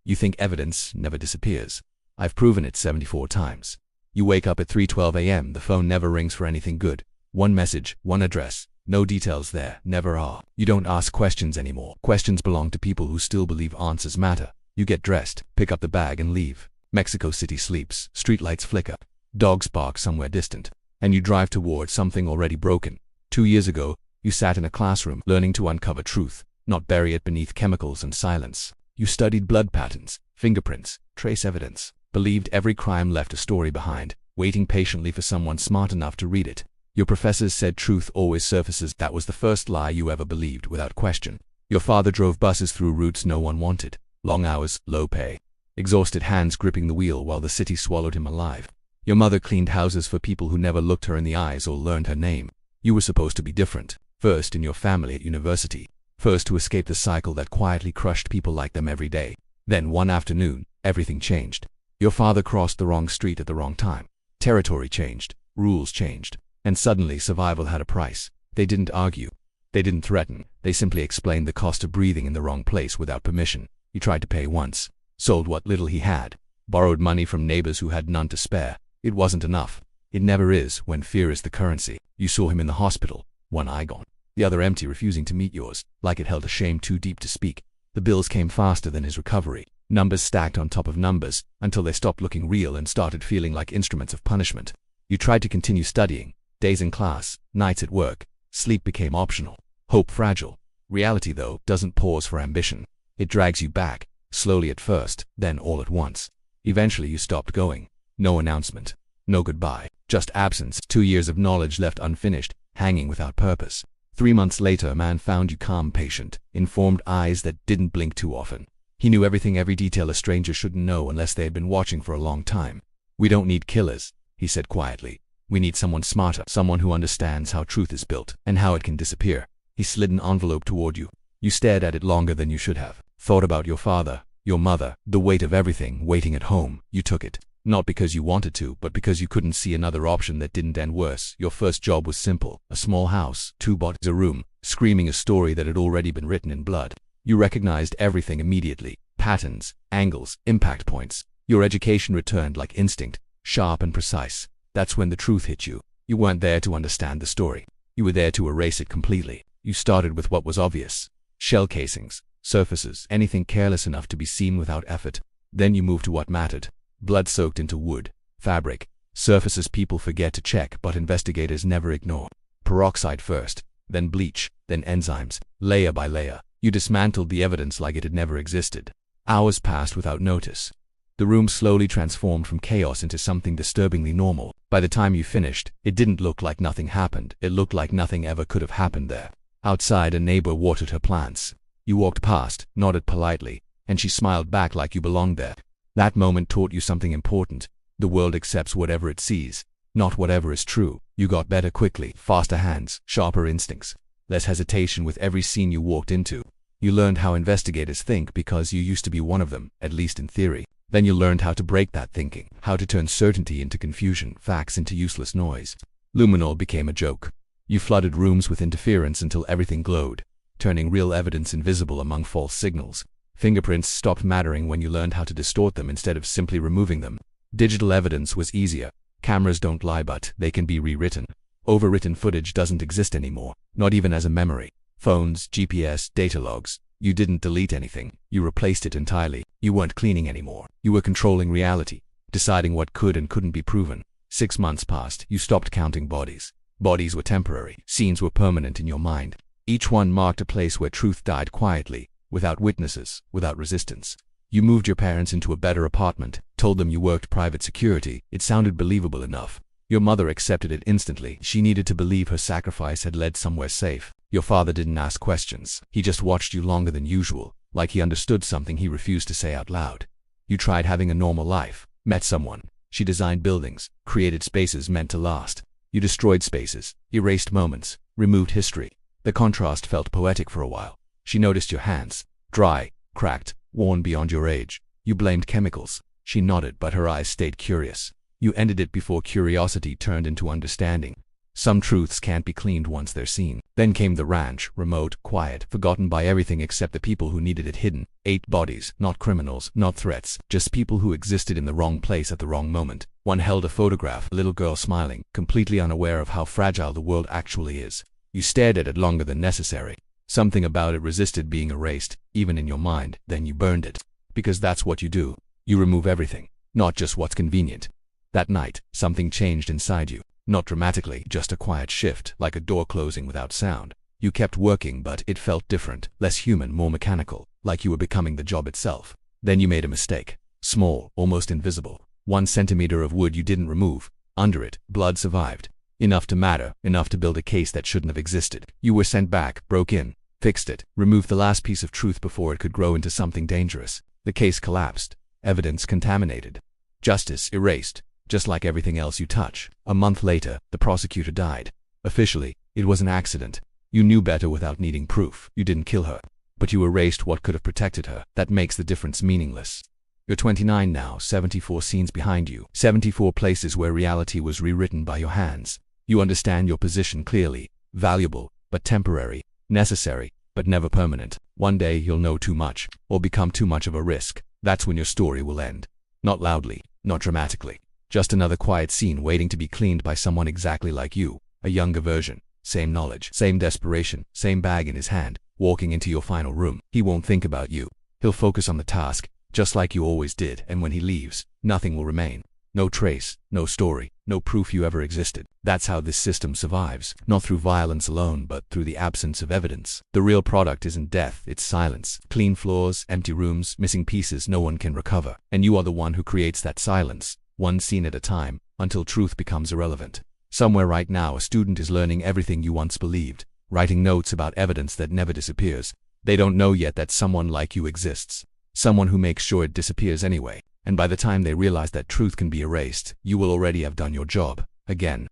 You think evidence never disappears. I've proven it 74 times. You wake up at 3:12 a.m., the phone never rings for anything good. One message, one address, no details there, never are. You don't ask questions anymore. Questions belong to people who still believe answers matter. You get dressed, pick up the bag and leave. Mexico City sleeps, streetlights flicker, dogs bark somewhere distant, and you drive toward something already broken. 2 years ago, you sat in a classroom learning to uncover truth, not bury it beneath chemicals and silence. You studied blood patterns, fingerprints, trace evidence, believed every crime left a story behind, waiting patiently for someone smart enough to read it. Your professors said truth always surfaces. That was the first lie you ever believed without question. Your father drove buses through routes no one wanted. Long hours, low pay. Exhausted hands gripping the wheel while the city swallowed him alive. Your mother cleaned houses for people who never looked her in the eyes or learned her name. You were supposed to be different. First in your family at university. First to escape the cycle that quietly crushed people like them every day. Then one afternoon, everything changed. Your father crossed the wrong street at the wrong time. Territory changed. Rules changed. And suddenly survival had a price. They didn't argue. They didn't threaten. They simply explained the cost of breathing in the wrong place without permission. He tried to pay once. Sold what little he had. Borrowed money from neighbors who had none to spare. It wasn't enough. It never is when fear is the currency. You saw him in the hospital. One eye gone. The other empty, refusing to meet yours, like it held a shame too deep to speak. The bills came faster than his recovery. Numbers stacked on top of numbers, until they stopped looking real and started feeling like instruments of punishment. You tried to continue studying. Days in class, nights at work, sleep became optional. Hope fragile. Reality, though, doesn't pause for ambition. It drags you back, slowly at first, then all at once. Eventually you stopped going. No announcement. No goodbye. Just absence. 2 years of knowledge left unfinished, hanging without purpose. 3 months later, a man found you calm, patient, informed, eyes that didn't blink too often. He knew everything, every detail a stranger shouldn't know unless they had been watching for a long time. "We don't need killers," he said quietly. "We need someone smarter, someone who understands how truth is built and how it can disappear." He slid an envelope toward you. You stared at it longer than you should have. Thought about your father, your mother, the weight of everything waiting at home. You took it. Not because you wanted to, but because you couldn't see another option that didn't end worse. Your first job was simple. A small house, 2 bodies, a room, screaming a story that had already been written in blood. You recognized everything immediately. Patterns, angles, impact points. Your education returned like instinct, sharp and precise. That's when the truth hit you. You weren't there to understand the story. You were there to erase it completely. You started with what was obvious. Shell casings, surfaces, anything careless enough to be seen without effort. Then you moved to what mattered. Blood soaked into wood, fabric, surfaces people forget to check but investigators never ignore. Peroxide first, then bleach, then enzymes, layer by layer. You dismantled the evidence like it had never existed. Hours passed without notice. The room slowly transformed from chaos into something disturbingly normal. By the time you finished, it didn't look like nothing happened. It looked like nothing ever could have happened there. Outside, a neighbor watered her plants. You walked past, nodded politely, and she smiled back like you belonged there. That moment taught you something important. The world accepts whatever it sees, not whatever is true. You got better quickly, faster hands, sharper instincts, less hesitation with every scene you walked into. You learned how investigators think because you used to be one of them, at least in theory. Then you learned how to break that thinking, how to turn certainty into confusion, facts into useless noise. Luminol became a joke. You flooded rooms with interference until everything glowed, turning real evidence invisible among false signals. Fingerprints stopped mattering when you learned how to distort them instead of simply removing them. Digital evidence was easier. Cameras don't lie, but they can be rewritten. Overwritten footage doesn't exist anymore, not even as a memory. Phones, GPS, data logs. You didn't delete anything. You replaced it entirely. You weren't cleaning anymore. You were controlling reality, deciding what could and couldn't be proven. 6 months passed. You stopped counting bodies. Bodies were temporary. Scenes were permanent in your mind. Each one marked a place where truth died quietly, without witnesses, without resistance. You moved your parents into a better apartment, told them you worked private security. It sounded believable enough. Your mother accepted it instantly. She needed to believe her sacrifice had led somewhere safe. Your father didn't ask questions. He just watched you longer than usual, like he understood something he refused to say out loud. You tried having a normal life, met someone. She designed buildings, created spaces meant to last. You destroyed spaces, erased moments, removed history. The contrast felt poetic for a while. She noticed your hands, dry, cracked, worn beyond your age. You blamed chemicals. She nodded, but her eyes stayed curious. You ended it before curiosity turned into understanding. Some truths can't be cleaned once they're seen. Then came the ranch, remote, quiet, forgotten by everything except the people who needed it hidden. 8 bodies, not criminals, not threats, just people who existed in the wrong place at the wrong moment. One held a photograph, a little girl smiling, completely unaware of how fragile the world actually is. You stared at it longer than necessary. Something about it resisted being erased, even in your mind. Then you burned it. Because that's what you do. You remove everything, not just what's convenient. That night, something changed inside you. Not dramatically, just a quiet shift, like a door closing without sound. You kept working, but it felt different, less human, more mechanical, like you were becoming the job itself. Then you made a mistake. Small, almost invisible. 1 centimeter of wood you didn't remove. Under it, blood survived. Enough to matter, enough to build a case that shouldn't have existed. You were sent back, broke in, fixed it, removed the last piece of truth before it could grow into something dangerous. The case collapsed. Evidence contaminated. Justice erased. Just like everything else you touch. A month later, the prosecutor died. Officially, it was an accident. You knew better without needing proof. You didn't kill her. But you erased what could have protected her. That makes the difference meaningless. You're 29 now, 74 scenes behind you. 74 places where reality was rewritten by your hands. You understand your position clearly. Valuable, but temporary. Necessary, but never permanent. One day you'll know too much, or become too much of a risk. That's when your story will end. Not loudly, not dramatically. Just another quiet scene waiting to be cleaned by someone exactly like you, a younger version. Same knowledge, same desperation, same bag in his hand, walking into your final room. He won't think about you. He'll focus on the task, just like you always did, and when he leaves, nothing will remain. No trace, no story, no proof you ever existed. That's how this system survives, not through violence alone, but through the absence of evidence. The real product isn't death, it's silence. Clean floors, empty rooms, missing pieces no one can recover. And you are the one who creates that silence. 1 scene at a time, until truth becomes irrelevant. Somewhere right now a student is learning everything you once believed, writing notes about evidence that never disappears. They don't know yet that someone like you exists. Someone who makes sure it disappears anyway. And by the time they realize that truth can be erased, you will already have done your job. Again.